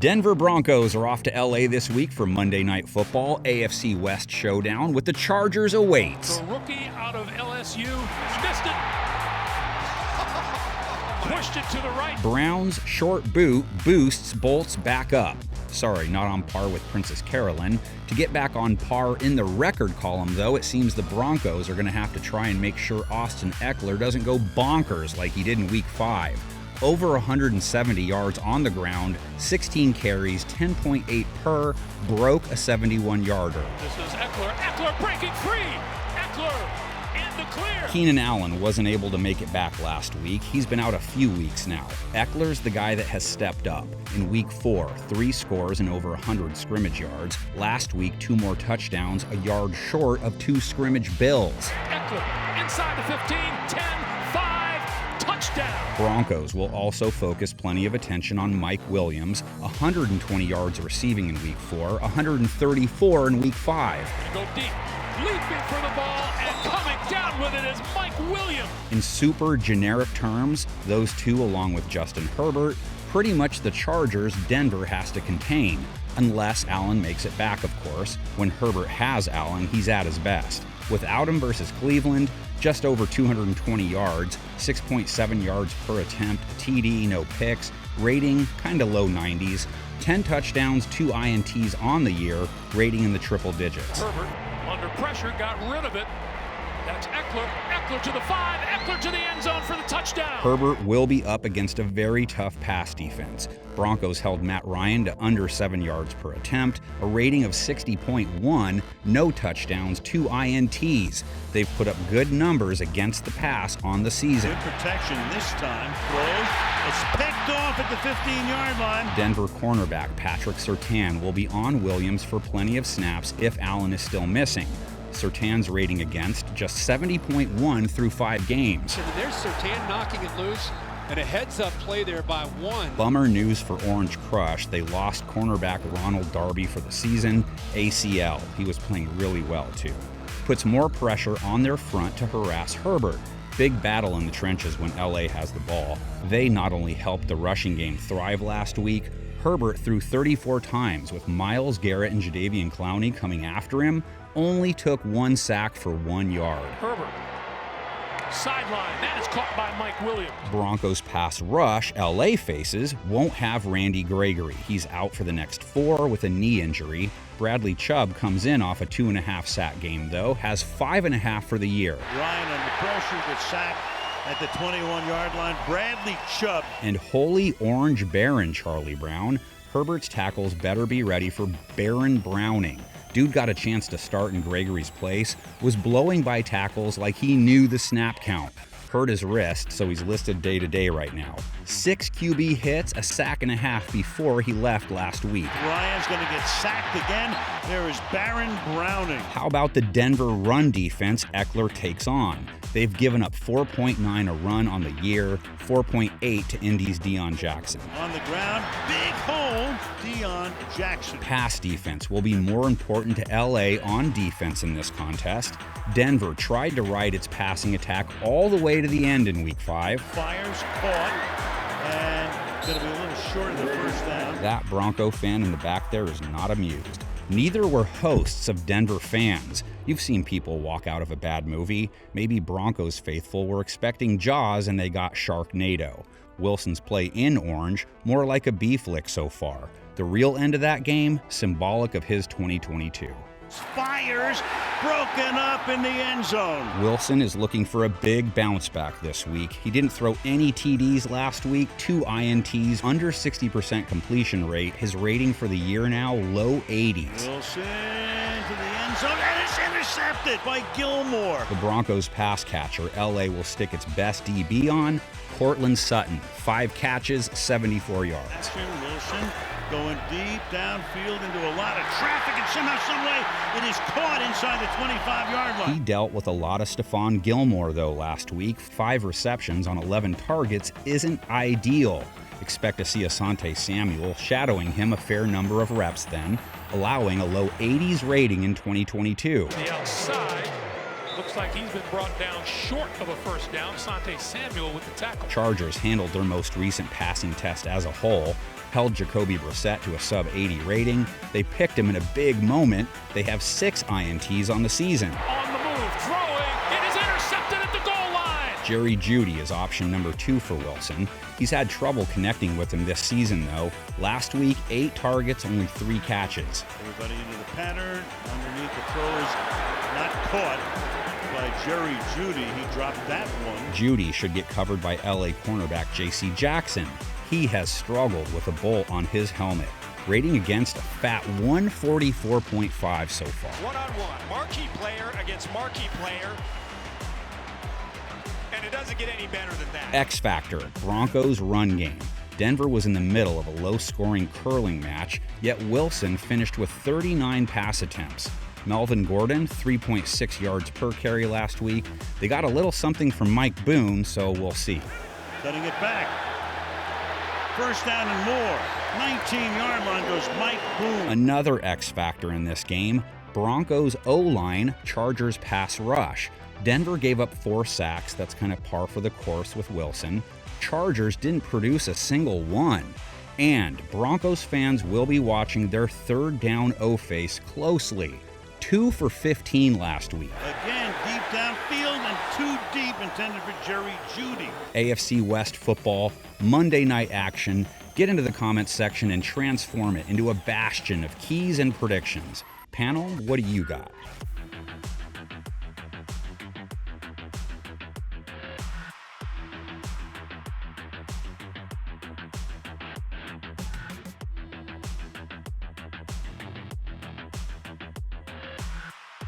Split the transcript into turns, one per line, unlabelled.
Denver Broncos are off to LA this week for Monday Night Football. AFC West showdown with the Chargers awaits.
The rookie out of LSU missed it. Pushed it to the right.
Browns short boot boosts Bolts back up. Sorry, not on par with Princess Carolyn. To get back on par in the record column, though, it seems the Broncos are going to have to try and make sure Austin Ekeler doesn't go bonkers like he did in Week 5. Over 170 yards on the ground, 16 carries, 10.8 per, broke a 71-yarder.
This is Ekeler. Ekeler breaking free. Ekeler in the clear.
Keenan Allen wasn't able to make it back last week. He's been out a few weeks now. Ekeler's the guy that has stepped up. In Week 4, 3 scores and over 100 scrimmage yards. Last week, 2 more touchdowns, a yard short of 2 scrimmage bills.
Ekeler inside the 15, 10, 5, touchdown.
Broncos will also focus plenty of attention on Mike Williams, 120 yards receiving in Week 4, 134 in Week 5.
Go deep, leaping for the ball, and coming down with it is Mike Williams.
In super generic terms, those two, along with Justin Herbert, pretty much the Chargers Denver has to contain. Unless Allen makes it back, of course. When Herbert has Allen, he's at his best. Without him versus Cleveland, just over 220 yards, 6.7 yards per attempt, TD, no picks, rating kinda low 90s, 10 touchdowns, 2 INTs on the year, rating in the triple digits.
Herbert, under pressure, got rid of it. That's Ekeler. Ekeler to the 5. Ekeler to the end zone for the touchdown.
Herbert will be up against a very tough pass defense. Broncos held Matt Ryan to under 7 yards per attempt, a rating of 60.1, no touchdowns, 2 INTs. They've put up good numbers against the pass on the season.
Good protection this time. Throws. It's picked off at the 15-yard line.
Denver cornerback Patrick Surtain will be on Williams for plenty of snaps if Allen is still missing. Surtain's rating against just 70.1 through 5 games.
And there's Surtain knocking it loose, and a heads-up play there by 1.
Bummer news for Orange Crush. They lost cornerback Ronald Darby for the season, ACL. He was playing really well, too. Puts more pressure on their front to harass Herbert. Big battle in the trenches when LA has the ball. They not only helped the rushing game thrive last week, Herbert threw 34 times with Myles Garrett and Jadeveon Clowney coming after him, only took 1 sack for 1 yard.
Herbert, sideline, that is caught by Mike Williams.
Broncos pass rush LA faces won't have Randy Gregory. He's out for the next 4 with a knee injury. Bradley CHUBB comes in off a 2.5 sack game though, has 5.5 for the year.
Ryan under pressure, gets sacked at the 21-yard line. Bradley CHUBB.
And holy orange Baron Charlie Brown. Herbert's tackles better be ready for Baron Browning. Dude got a chance to start in Gregory's place, was blowing by tackles like he knew the snap count. Hurt his wrist, so he's listed day-to-day right now. 6 QB hits, a sack and a half before he left last week.
Ryan's going to get sacked again. There is Baron Browning.
How about the Denver run defense Ekeler takes on? They've given up 4.9 a run on the year, 4.8 to Indy's Deion Jackson.
On the ground, big hole, Deion Jackson.
Pass defense will be more important to LA on defense in this contest. Denver tried to ride its passing attack all the way to the end in Week 5.
Fires caught, and going to be a little short of the first down.
That Bronco fan in the back there is not amused. Neither were hosts of Denver fans. You've seen people walk out of a bad movie. Maybe Broncos faithful were expecting Jaws and they got Sharknado. Wilson's play in orange, more like a B flick so far. The real end of that game, symbolic of his 2022.
Fires, broken up in the end zone.
Wilson is looking for a big bounce back this week. He didn't throw any TDs last week, 2 INTs, under 60% completion rate. His rating for the year now, low 80s.
Wilson to the end zone, and it's intercepted by Gilmore.
The Broncos pass catcher, LA will stick its best DB on, COURTLAND Sutton, 5 catches, 74 yards.
Wilson going deep downfield into a lot of traffic, and somehow, someway, it is caught inside the 25-yard line.
He dealt with a lot of Stephon Gilmore, though, last week. 5 receptions on 11 targets isn't ideal. Expect to see Asante Samuel shadowing him a fair number of reps then, allowing a low 80s rating in 2022.
The outside, Looks like he's been brought down short of a first down. Asante Samuel with the tackle.
Chargers handled their most recent passing test as a whole, held Jacoby Brissett to a sub-80 rating. They picked him in a big moment. They have 6 INTs on the season.
On the move, throwing. It is intercepted at the goal line.
Jerry Jeudy is option number 2 for Wilson. He's had trouble connecting with him this season, though. Last week, 8 targets, only 3 catches.
Everybody into the pattern. Underneath, the throw is not caught by Jerry Jeudy. He dropped that one.
Jeudy should get covered by LA cornerback J.C. Jackson. He has struggled with a bolt on his helmet. Rating against a fat 144.5 so far.
One-on-one, marquee player against marquee player. And it doesn't get any better than that.
X Factor, Broncos run game. Denver was in the middle of a low-scoring curling match, yet Wilson finished with 39 pass attempts. Melvin Gordon, 3.6 yards per carry last week. They got a little something from Mike Boone, so we'll see.
Cutting it back. First down and more. 19-yard line goes Mike Boone.
Another X factor in this game, Broncos O-line, Chargers pass rush. Denver gave up 4 sacks. That's kind of par for the course with Wilson. Chargers didn't produce a single one. And Broncos fans will be watching their third down O-face closely. 2 for 15 last week.
Again, deep downfield and too deep, intended for Jerry Jeudy.
AFC West football, Monday night action. Get into the comments section and transform it into a bastion of keys and predictions. Panel, what do you got?